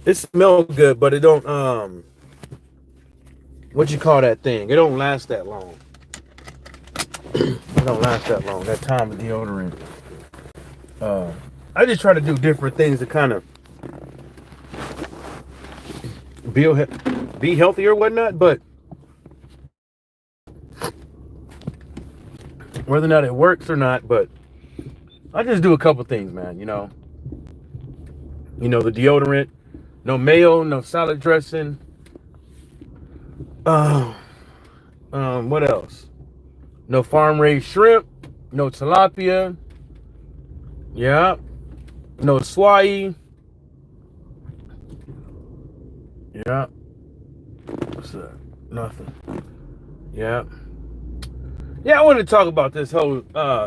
It smells good, but it don't what you call that thing? It don't last that long. It don't last that long. That time of deodorant. Uh, I just try to do different things to kind of be be healthy or whatnot. But whether or not it works or not, but I just do a couple things, man. The deodorant, no mayo, no salad dressing. Uh, what else? No farm raised shrimp, no tilapia. Yeah, no swai. Yeah, what's that? Nothing. Yeah. Yeah, I want to talk about this whole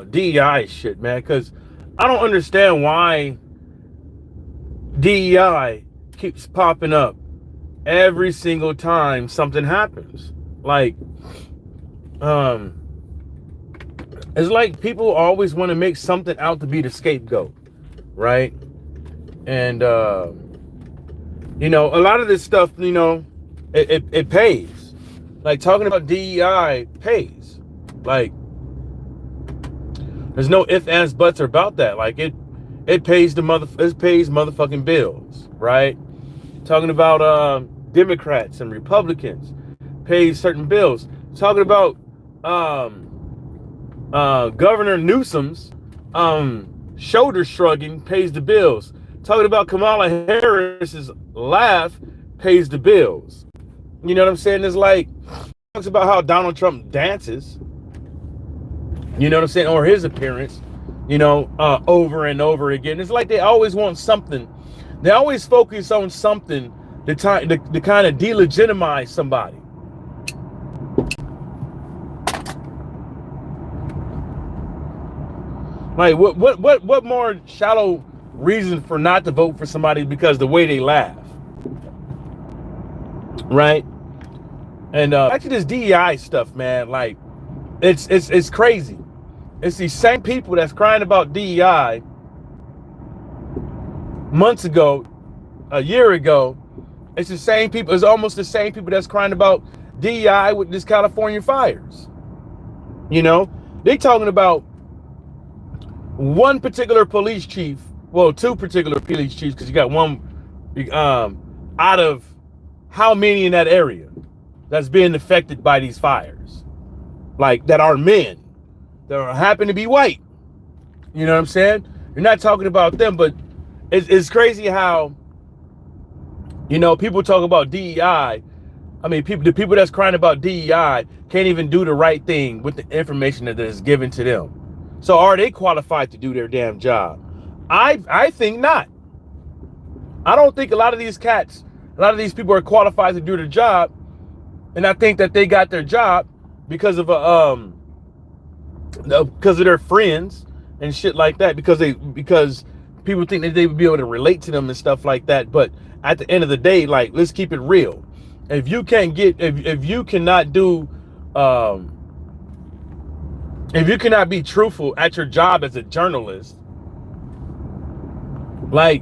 DEI shit, man, because I don't understand why DEI keeps popping up every single time something happens. Like, um, it's like people always want to make something out to be the scapegoat, right? And a lot of this stuff, it pays. Like talking about DEI pays. Like, there's no ifs, ands, buts about that. Like it pays it pays motherfucking bills, right? Talking about Democrats and Republicans pays certain bills. Talking about Governor Newsom's shoulder shrugging pays the bills. Talking about Kamala Harris's laugh pays the bills. You know what I'm saying? It's like talks about how Donald Trump dances. You know what I'm saying? Or his appearance, over and over again. It's like they always want something. They always focus on something to kind of delegitimize somebody. Like what more shallow reason for not to vote for somebody because the way they laugh, right? And actually, this DEI stuff, man, like it's crazy. It's these same people that's crying about DEI months ago, a year ago. It's the same people. It's almost the same people that's crying about DEI with this California fires. They talking about one particular police chief. Well, two particular police chiefs, because you got one out of how many in that area that's being affected by these fires, like that are men that happen to be white. You know what I'm saying? You're not talking about them, but it's crazy how people talk about DEI. I mean, the people that's crying about DEI can't even do the right thing with the information that is given to them. So are they qualified to do their damn job? I think not. I don't think a lot of these people are qualified to do their job, and I think that they got their job because of their friends and shit like that. Because people think that they would be able to relate to them and stuff like that. But at the end of the day, like, let's keep it real. If you cannot be truthful at your job as a journalist, like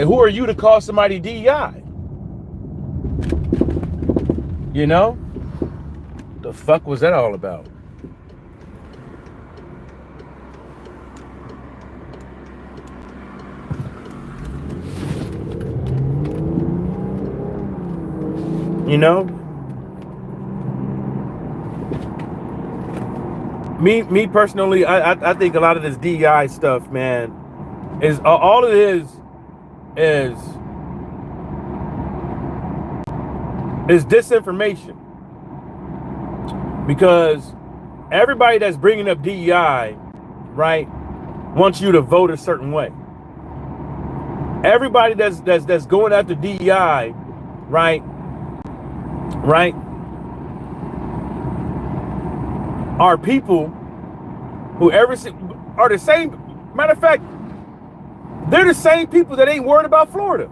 who are you to call somebody DEI? The fuck was that all about? Me personally, I think a lot of this DEI stuff, man, is all it is disinformation. Because everybody that's bringing up DEI, right, wants you to vote a certain way. Everybody that's going after DEI, right, are people who are the same. Matter of fact, they're the same people that ain't worried about Florida.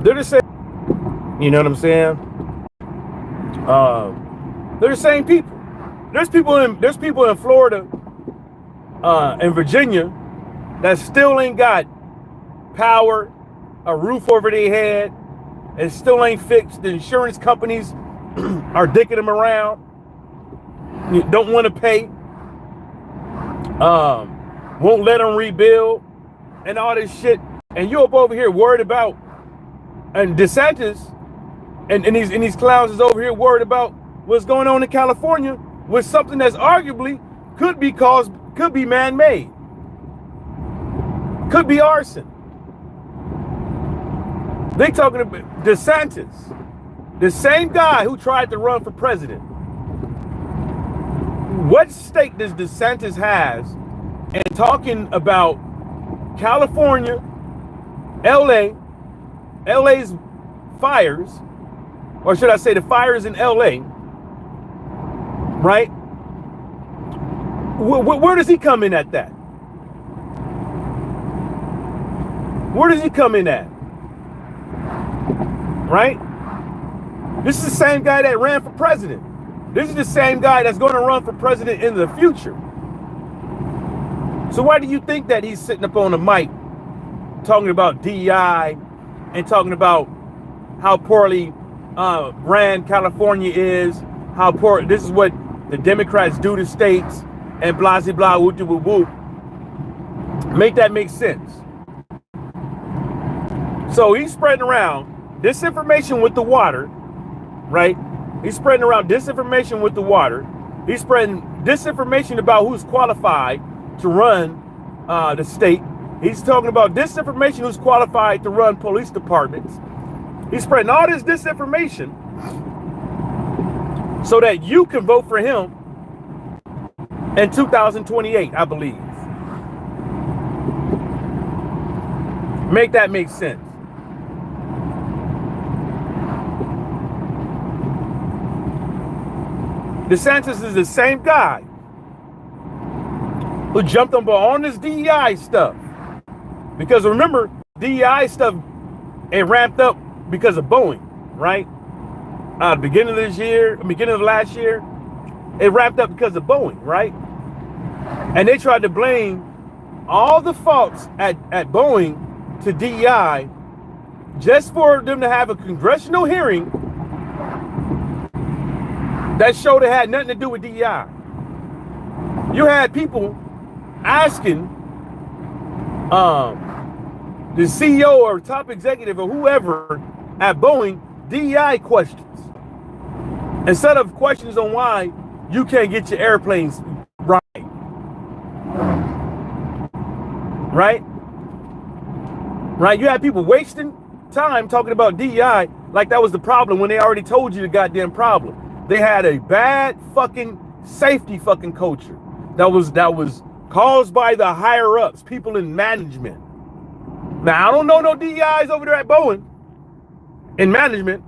They're the same. You know what I'm saying? They're the same people. There's people in Florida and Virginia that still ain't got power, a roof over their head, and still ain't fixed. The insurance companies are dicking them around. You don't want to pay. Won't let them rebuild and all this shit. And you up over here worried about, and DeSantis and these clowns is over here worried about what's going on in California with something that's arguably could be man-made. Could be arson. They talking about DeSantis, the same guy who tried to run for president. What stake does DeSantis has in talking about California, LA's fires, or should I say the fires in LA, right? Where does he come in at that? Where does he come in at? Right? This is the same guy that ran for president. This is the same guy that's going to run for president in the future. So why do you think that he's sitting up on the mic talking about DEI and talking about how poorly ran California is, how poor, this is what the Democrats do to states, and blah, blah, blah, whoop, whoop, whoop. Make that make sense. So he's spreading around disinformation with the water, right? He's spreading around disinformation with the water. He's spreading disinformation about who's qualified to run the state. He's talking about disinformation who's qualified to run police departments. He's spreading all this disinformation so that you can vote for him in 2028, I believe. Make that make sense. DeSantis is the same guy who jumped on board on this DEI stuff. Because remember, DEI stuff, it ramped up because of Boeing, right? Beginning of last year, it ramped up because of Boeing, right? And they tried to blame all the faults at Boeing to DEI just for them to have a congressional hearing that showed it had nothing to do with DEI. You had people asking the CEO or top executive or whoever at Boeing DEI questions instead of questions on why you can't get your airplanes right. Right? You had people wasting time talking about DEI like that was the problem when they already told you the goddamn problem. They had a bad fucking safety fucking culture that was caused by the higher ups, people in management. Now, I don't know no DEIs over there at Boeing in management.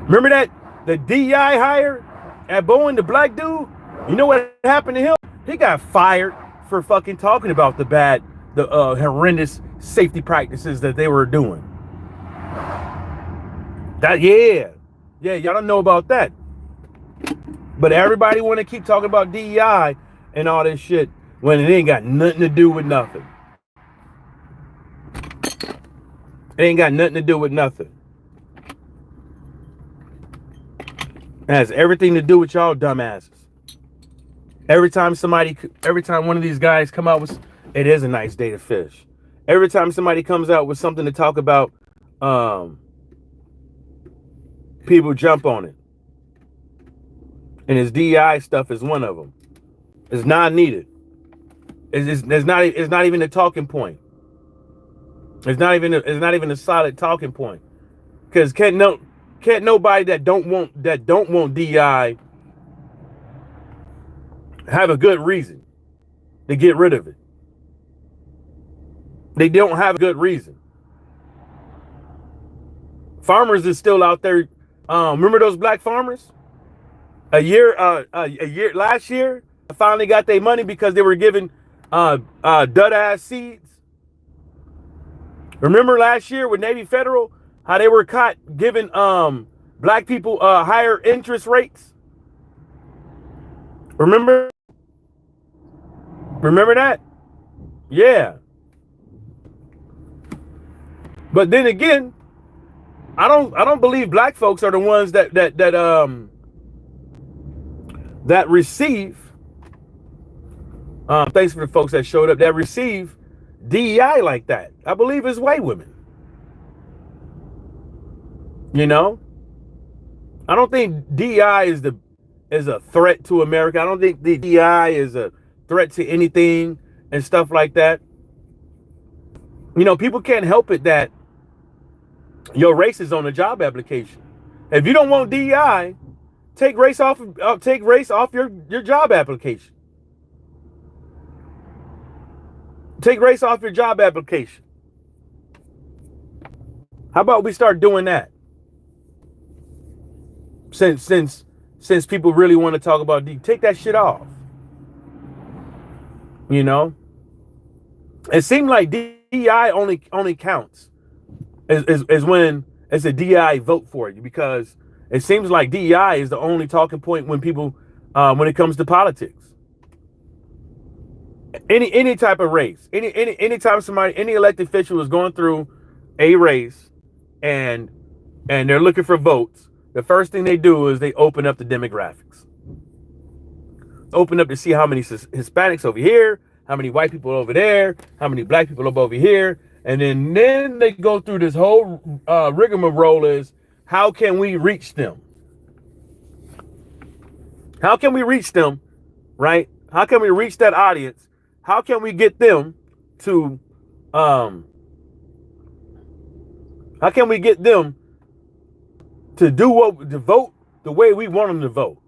Remember that the DEI hire at Boeing, the black dude? You know what happened to him? He got fired for fucking talking about the horrendous safety practices that they were doing. Yeah, y'all don't know about that. But everybody want to keep talking about DEI and all this shit when it ain't got nothing to do with nothing. It ain't got nothing to do with nothing. It has everything to do with y'all dumbasses. Every time one of these guys come out with, it is a nice day to fish. Every time somebody comes out with something to talk about, people jump on it. And his DEI stuff is one of them. It's not needed. It's not even a talking point. It's not even a solid talking point. Because can't nobody that don't want DEI have a good reason to get rid of it. They don't have a good reason. Farmers is still out there. Remember those black farmers? Last year, finally got their money because they were given dud ass seeds. Remember last year with Navy Federal, how they were caught giving black people higher interest rates? Remember that? Yeah. But then again, I don't believe black folks are the ones that receive. Thanks for the folks that showed up that receive DEI like that. I believe it's white women. You know, I don't think DEI is a threat to America. I don't think the DEI is a threat to anything and stuff like that. You know, people can't help it that your race is on a job application. If you don't want DEI, take race off your job application. Take race off your job application. How about we start doing that? Since people really want to talk about DEI, take that shit off. You know, it seemed like DEI only counts is when it's a DEI vote for you, because it seems like DEI is the only talking point when people when it comes to politics. Any type of race, any time somebody, any elected official is going through a race and they're looking for votes, the first thing they do is they open up the demographics. Open up to see how many Hispanics over here, how many white people over there, how many black people over here. And then they go through this whole rigmarole is, how can we reach them? How can we reach them, right? How can we reach that audience? How can we get them to, how can we get them to to vote the way we want them to vote?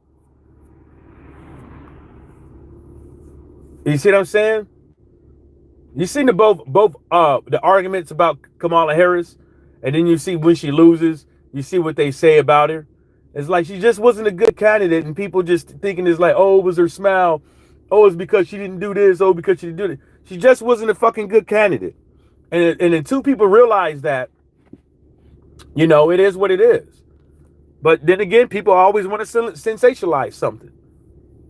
You see what I'm saying? You seen both the arguments about Kamala Harris, and then you see when she loses, you see what they say about her. It's like she just wasn't a good candidate, and people just thinking it's like, oh, it was her smile. Oh, it's because she didn't do this. Oh, because she didn't do it. She just wasn't a fucking good candidate. And until people realize that, you know, it is what it is. But then again, people always want to sensationalize something,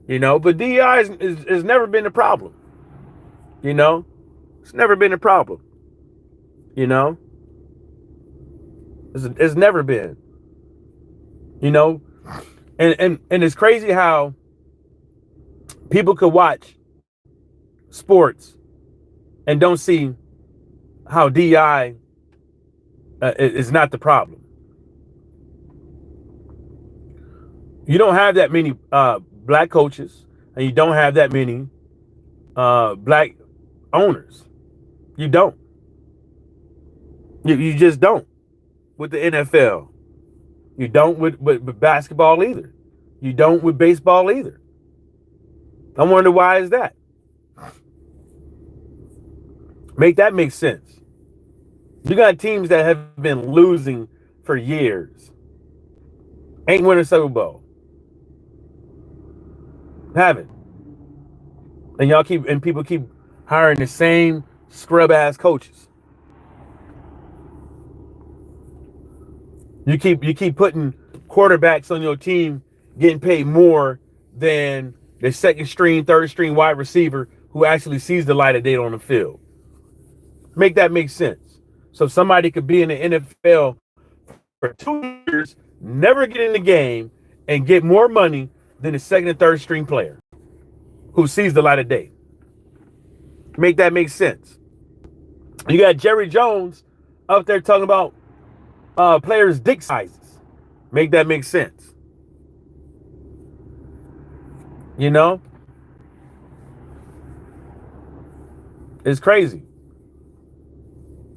you know. But DEI has never been a problem, you know. It's never been a problem, you know. It's never been, you know. And it's crazy how people could watch sports and don't see how DEI is not the problem. You don't have that many black coaches, and you don't have that many black owners. You don't. You just don't with the NFL. You don't with basketball either. You don't with baseball either. I wonder why is that? Make that make sense. You got teams that have been losing for years. Ain't winning a Super Bowl. Haven't. And people keep hiring the same scrub ass coaches. You keep putting quarterbacks on your team getting paid more than the second string, third string wide receiver who actually sees the light of day on the field. Make that make sense. So somebody could be in the NFL for 2 years, never get in the game, and get more money than the second and third string player who sees the light of day. Make that make sense. You got Jerry Jones up there talking about players' dick sizes. Make that make sense. You know? It's crazy.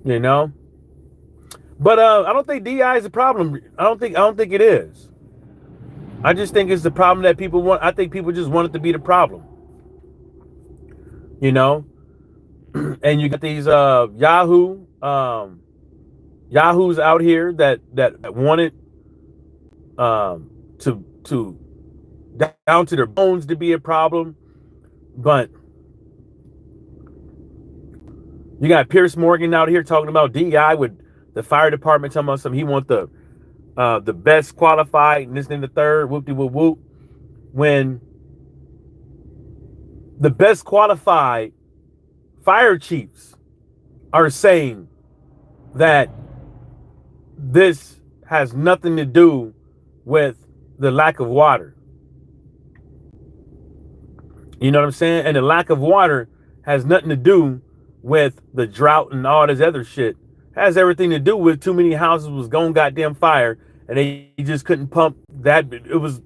You know? But I don't think DEI is a problem. I don't think it is. I just think it's the problem that people want. I think people just want it to be the problem. You know? And you got these Yahoos out here that wanted to down to their bones to be a problem, but You got Pierce Morgan out here talking about DEI with the fire department, talking about something. He want the best qualified, and this and the third, whoop de whoop whoop. When the best qualified fire chiefs are saying that this has nothing to do with the lack of water. You know what I'm saying? And the lack of water has nothing to do with the drought and all this other shit. It has everything to do with too many houses was going goddamn fire and they just couldn't pump that. It was,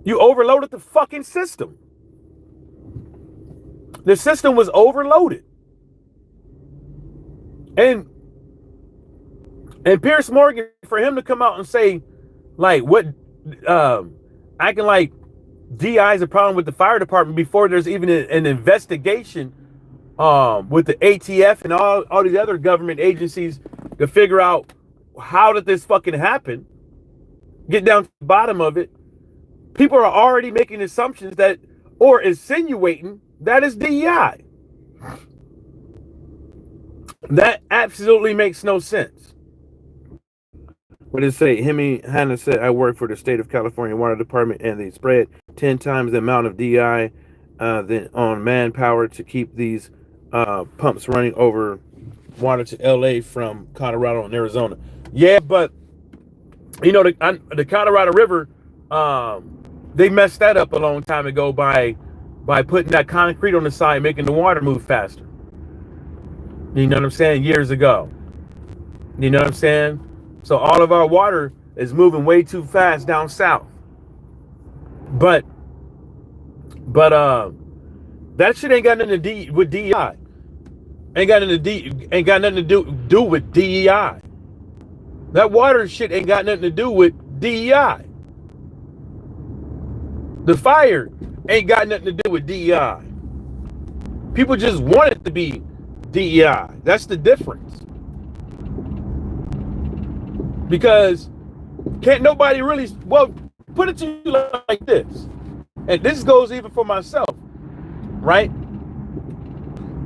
you overloaded the fucking system. The system was overloaded. And Pierce Morgan, for him to come out and say, like, what, acting like DI is a problem with the fire department before there's even an investigation with the ATF and all these other government agencies to figure out how did this fucking happen, get down to the bottom of it. People are already making assumptions that, or insinuating that is DEI. That absolutely makes no sense. What did it say? Hemi Hanna said, I work for the state of California Water Department and they spread 10 times the amount of DI than on manpower to keep these pumps running over water to LA from Colorado and Arizona. Yeah, but you know, the Colorado River, they messed that up a long time ago by putting that concrete on the side, making the water move faster. You know what I'm saying? Years ago. You know what I'm saying? So all of our water is moving way too fast down south. But that shit ain't got nothing to do with DEI. Ain't got nothing to do with DEI. That water shit ain't got nothing to do with DEI. The fire ain't got nothing to do with DEI. People just want it to be DEI. That's the difference. Because can't nobody really, well, put it to you like this. And this goes even for myself, right?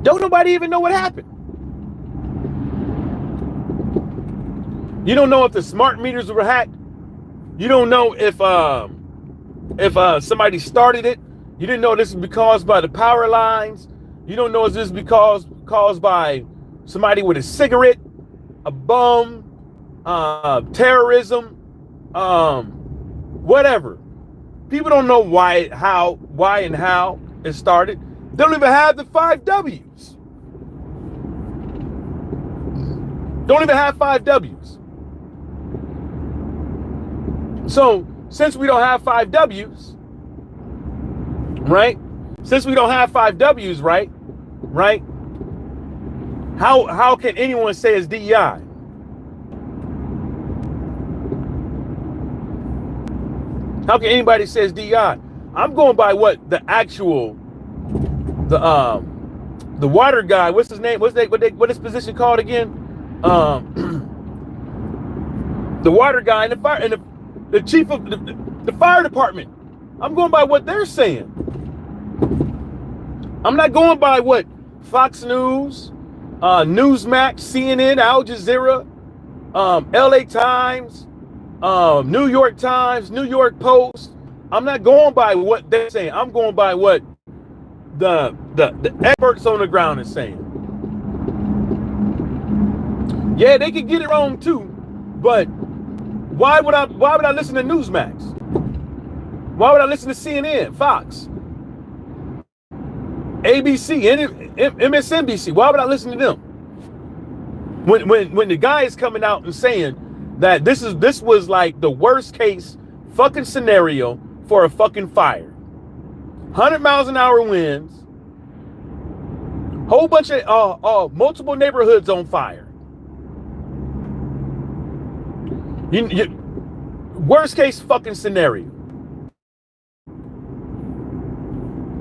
Don't nobody even know what happened. You don't know if the smart meters were hacked. You don't know if somebody started it. You didn't know this would be caused by the power lines. You don't know if this would be caused by somebody with a cigarette, a bum, terrorism, whatever. People don't know why and how it started. They don't even have the 5 W's. Don't even have 5 W's. So since we don't have 5 W's, right? Since we don't have 5 W's, right? How can anyone say it's DEI? How can anybody say it's DEI? I'm going by what the actual, the water guy, what's his name? What his position called again? The water guy and the chief of the fire department. I'm going by what they're saying. I'm not going by what Fox News, Newsmax, CNN, Al Jazeera, LA Times, New York Times, New York Post. I'm not going by what they're saying. I'm going by what the experts on the ground is saying. Yeah, they could get it wrong too, but why would I listen to Newsmax? Why would I listen to CNN, Fox, ABC, MSNBC? Why would I listen to them? When the guy is coming out and saying that this was like the worst case fucking scenario for a fucking fire. 100 miles an hour winds, whole bunch of multiple neighborhoods on fire. Worst case fucking scenario.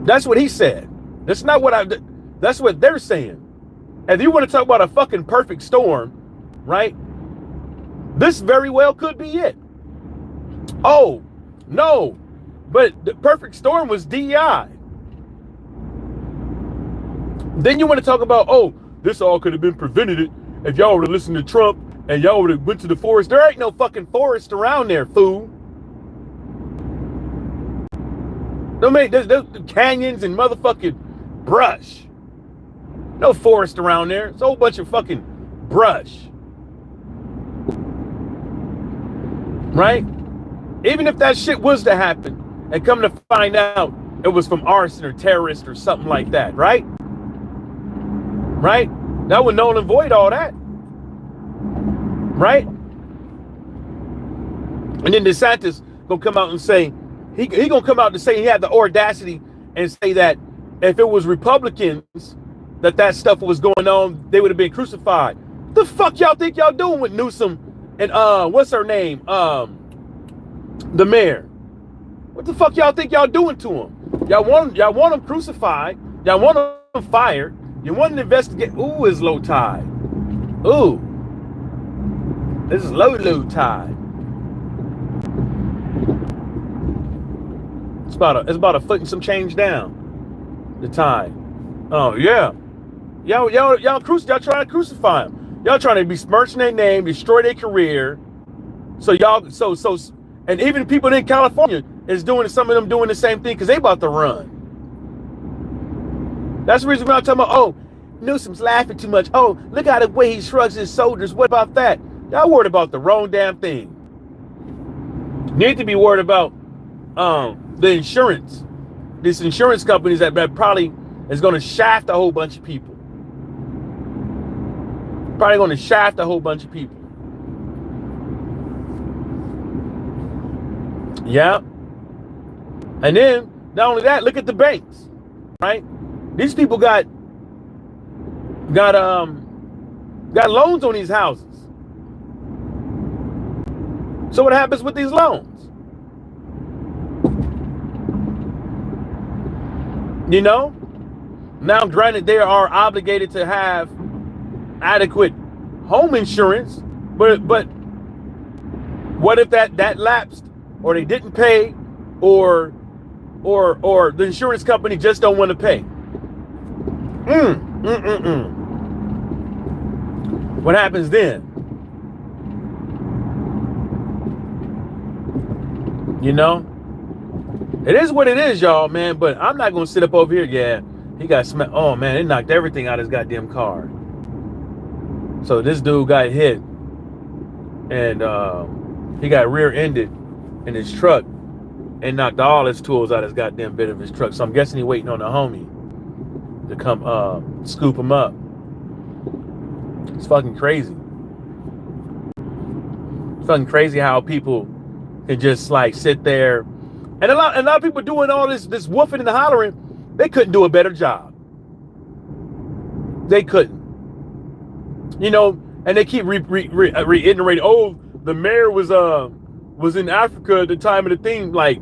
That's what he said. That's not what that's what they're saying. And you want to talk about a fucking perfect storm, right? This very well could be it. Oh, no. But the perfect storm was DEI. Then you want to talk about, oh, this all could have been prevented if y'all would have listened to Trump and y'all would have went to the forest. There ain't no fucking forest around there, fool. There's canyons and motherfucking brush. No forest around there. It's a whole bunch of fucking brush. Right? Even if that shit was to happen and come to find out it was from arson or terrorist or something like that, right? Right? That would null and void all that. Right? And then DeSantis gonna come out and say, he gonna come out to say he had the audacity and say that if it was Republicans that stuff was going on, they would have been crucified. The fuck y'all think y'all doing with Newsom and what's her name? The mayor. What the fuck y'all think y'all doing to him? Y'all want him crucified. Y'all want him fired. You want to investigate. Ooh, it's low tide. Ooh. This is low tide. It's about a foot and some change down. The tide. Oh yeah. Y'all trying to crucify him. Y'all trying to besmirch their name, destroy their career. So y'all and even people in California is doing, some of them doing the same thing because they about to run. That's the reason why I'm talking about, oh, Newsom's laughing too much. Oh, look at the way he shrugs his shoulders. What about that? Y'all worried about the wrong damn thing. You need to be worried about the insurance. These insurance companies that probably is going to shaft a whole bunch of people. Probably going to shaft a whole bunch of people. Yeah. And then, not only that, look at the banks, right? These people got loans on these houses. So what happens with these loans? You know? Now, granted, they are obligated to have adequate home insurance, but what if that lapsed, or they didn't pay, or the insurance company just don't want to pay? What happens then? You know, it is what it is, y'all, man. But I'm not gonna sit up over here. Yeah, he got smacked. Oh man, it knocked everything out of his goddamn car. So this dude got hit, and he got rear-ended in his truck and knocked all his tools out of his goddamn bit of his truck. So I'm guessing he's waiting on a homie to come scoop him up. It's fucking crazy. It's fucking crazy how people can just like sit there, and a lot of people doing all this woofing and hollering. They couldn't do a better job. They couldn't. You know, and they keep reiterating, oh, the mayor was in Africa at the time of the thing, like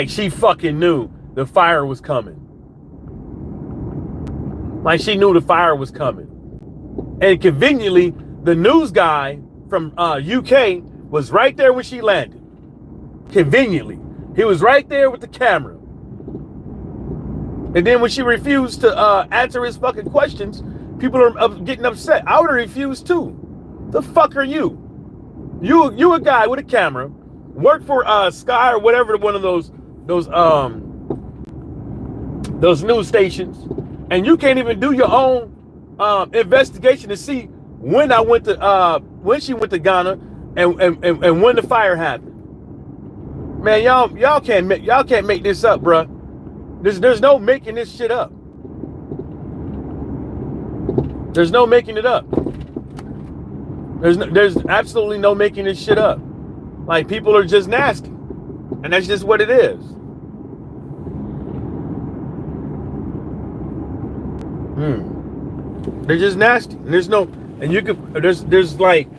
she fucking knew the fire was coming. Like she knew the fire was coming. And conveniently, the news guy from UK was right there when she landed. Conveniently. He was right there with the camera. And then when she refused to answer his fucking questions, people are getting upset. I would have refused too. The fuck are you? You a guy with a camera, work for Sky or whatever, one of those news stations, and you can't even do your own investigation to see when when she went to Ghana and when the fire happened. Man, y'all can't make this up, bruh. There's no making this shit up. There's no making it up. There's absolutely no making this shit up. Like, people are just nasty, and that's just what it is. They're just nasty. And there's like,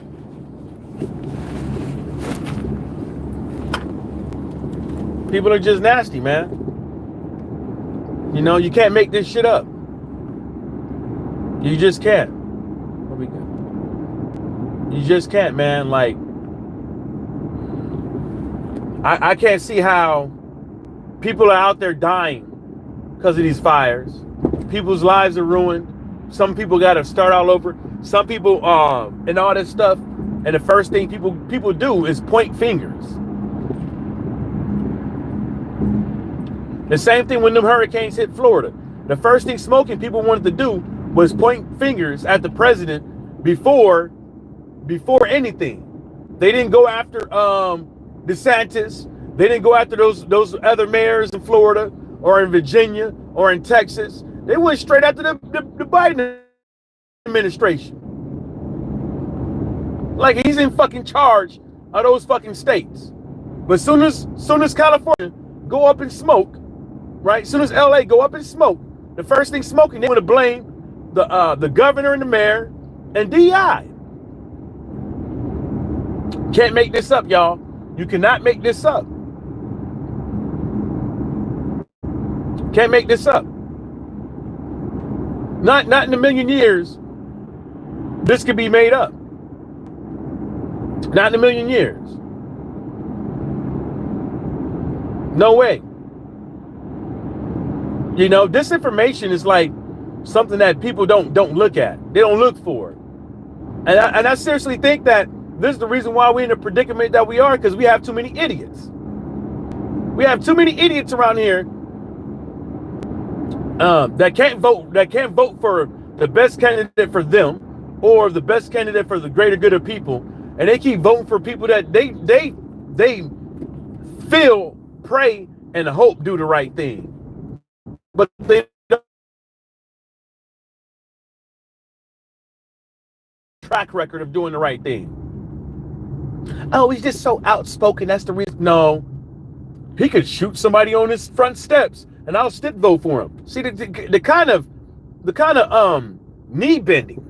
people are just nasty, man. You know, you can't make this shit up. You just can't. You just can't, man. Like, I can't see how people are out there dying because of these fires. People's lives are ruined. Some people got to start all over. Some people, and all that stuff. And the first thing people do is point fingers. The same thing when them hurricanes hit Florida. The first thing smoking people wanted to do was point fingers at the president before anything. They didn't go after DeSantis. They didn't go after those other mayors in Florida or in Virginia or in Texas. They went straight after the Biden administration. Like he's in fucking charge of those fucking states. But soon as California go up in smoke, right? Soon as LA go up in smoke, the first thing smoking, they want to blame the governor and the mayor and DI. Can't make this up, y'all. You cannot make this up. Can't make this up. Not in a million years. This could be made up. Not in a million years. No way. You know, disinformation is like something that people don't look at. They don't look for it. And I seriously think that this is the reason why we're in the predicament that we are, because we have too many idiots. We have too many idiots around here that can't vote for the best candidate for them or the best candidate for the greater good of people, and they keep voting for people that they feel, pray, and hope do the right thing, but they don't track record of doing the right thing. Oh, he's just so outspoken. That's the reason. No, he could shoot somebody on his front steps, and I'll still vote for him. See the kind of knee bending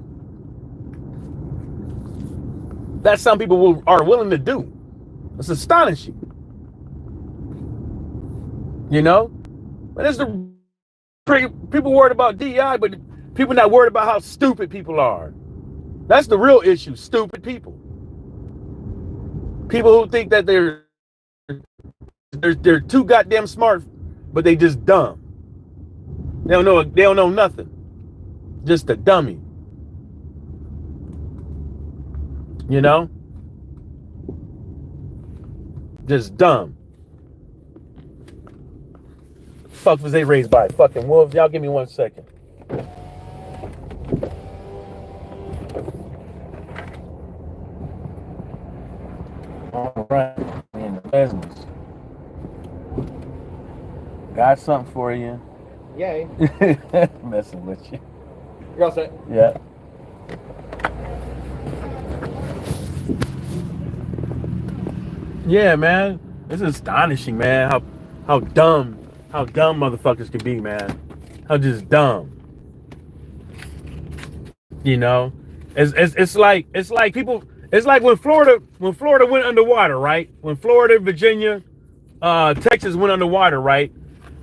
that some people are willing to do. It's astonishing. You know, but there's the people worried about DEI, but people not worried about how stupid people are. That's the real issue. Stupid people. People who think that they're too goddamn smart, but they just dumb. They don't know nothing. Just a dummy. You know? Just dumb. Fuck was they raised by? Fucking wolves. Y'all give me 1 second. All right, in the business. Got something for you. Yay. Messing with you. You're all set. Yeah. Yeah, man. It's astonishing, man, how dumb motherfuckers can be, man. How just dumb. You know? It's like people. It's like when Florida went underwater, right? When Florida, Virginia, Texas went underwater, right?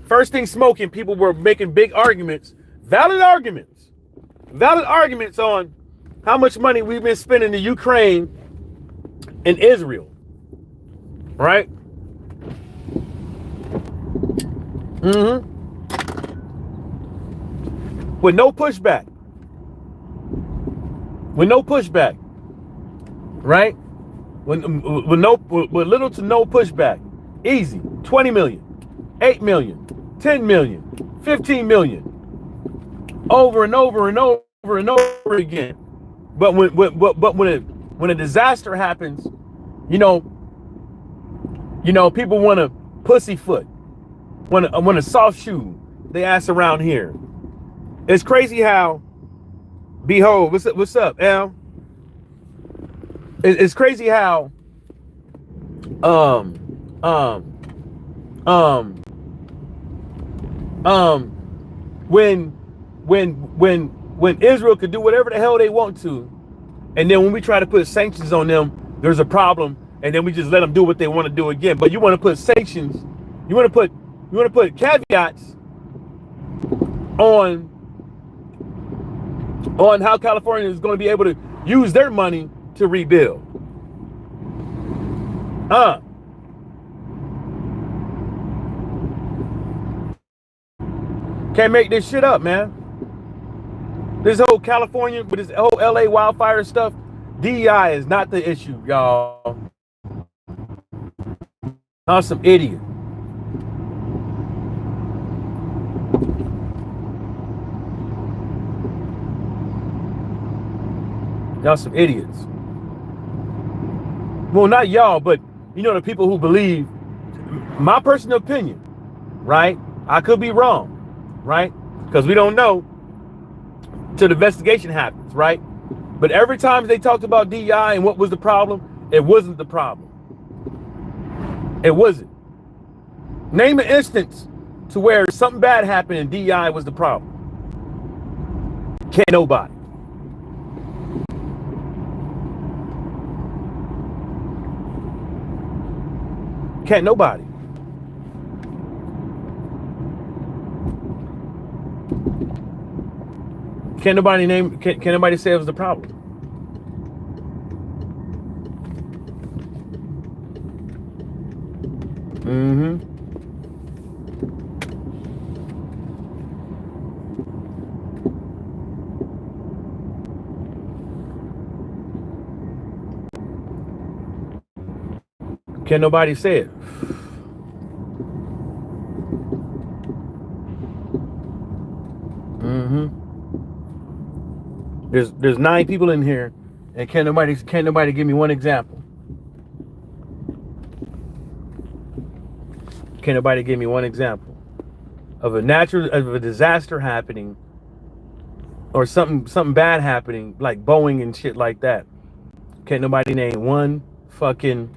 First thing smoking, people were making big arguments, valid arguments on how much money we've been spending in Ukraine and Israel, right? With no pushback. Right? With little to no pushback. Easy. 20 million, 8 million, 10 million, 15 million. Over and over and over and over again. But when a disaster happens, you know, people want to pussyfoot, want a soft shoe, they ass around here. It's crazy how, behold, what's up, Al? It's crazy how when Israel could do whatever the hell they want to, and then when we try to put sanctions on them, there's a problem, and then we just let them do what they want to do again. But you want to put sanctions, you want to put caveats on how California is going to be able to use their money to rebuild. Can't make this shit up, man. This whole California, but this whole LA wildfire stuff, DEI is not the issue, y'all. I'm some idiot. Y'all some idiots. Well, not y'all, but you know, the people who believe, my personal opinion, right? I could be wrong, right? Because we don't know till the investigation happens, right? But every time they talked about DEI and what was the problem, it wasn't the problem. It wasn't. Name an instance to where something bad happened and DEI was the problem. Can't nobody. Can't nobody. Can't nobody name, can't nobody say it was the problem. Mm-hmm. Can't nobody say it. Mm-hmm. There's 9 people in here, and can't nobody give me one example. Can't nobody give me one example of a disaster happening or something bad happening, like Boeing and shit like that. Can't nobody name one fucking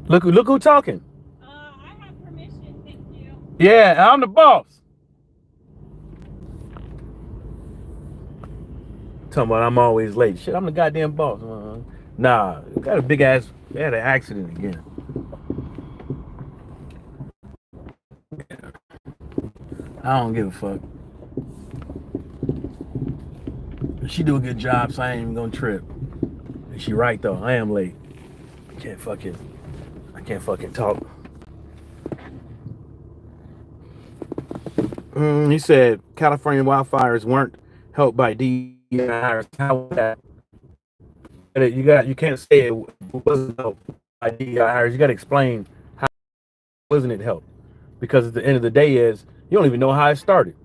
Look who talking. I have permission, thank you. Yeah, I'm the boss. Talking about I'm always late. Shit, I'm the goddamn boss. Nah, got a big ass. They had an accident again. I don't give a fuck. She do a good job, so I ain't even gonna trip. She right though. I am late. I can't fucking talk. He said California wildfires weren't helped by DEI. How was that? You can't say it wasn't helped by DEI. You got to explain how wasn't it helped, because at the end of the day is you don't even know how it started.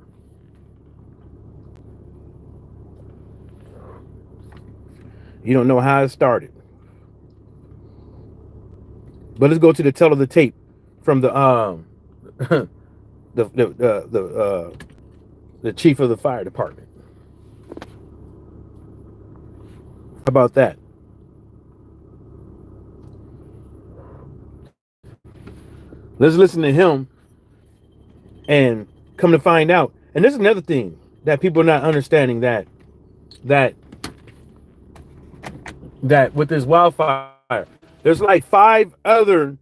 You don't know how it started. But let's go to the tell of the tape from the the chief of the fire department. How about that? Let's listen to him and come to find out. And this is another thing that people are not understanding, that with this wildfire, there's like 5 other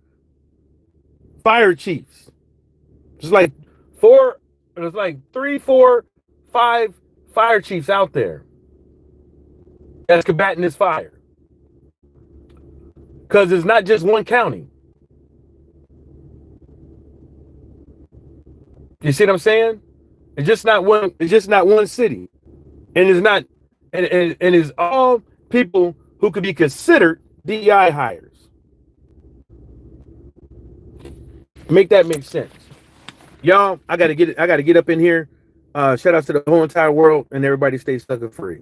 fire chiefs. There's like 3, 4, 5 fire chiefs out there that's combating this fire. Because it's not just one county. You see what I'm saying? It's just not one city. And it's all people who could be considered DEI hires. Make that make sense. Y'all, I gotta get up in here. Shout out to the whole entire world, and everybody stay sucker free.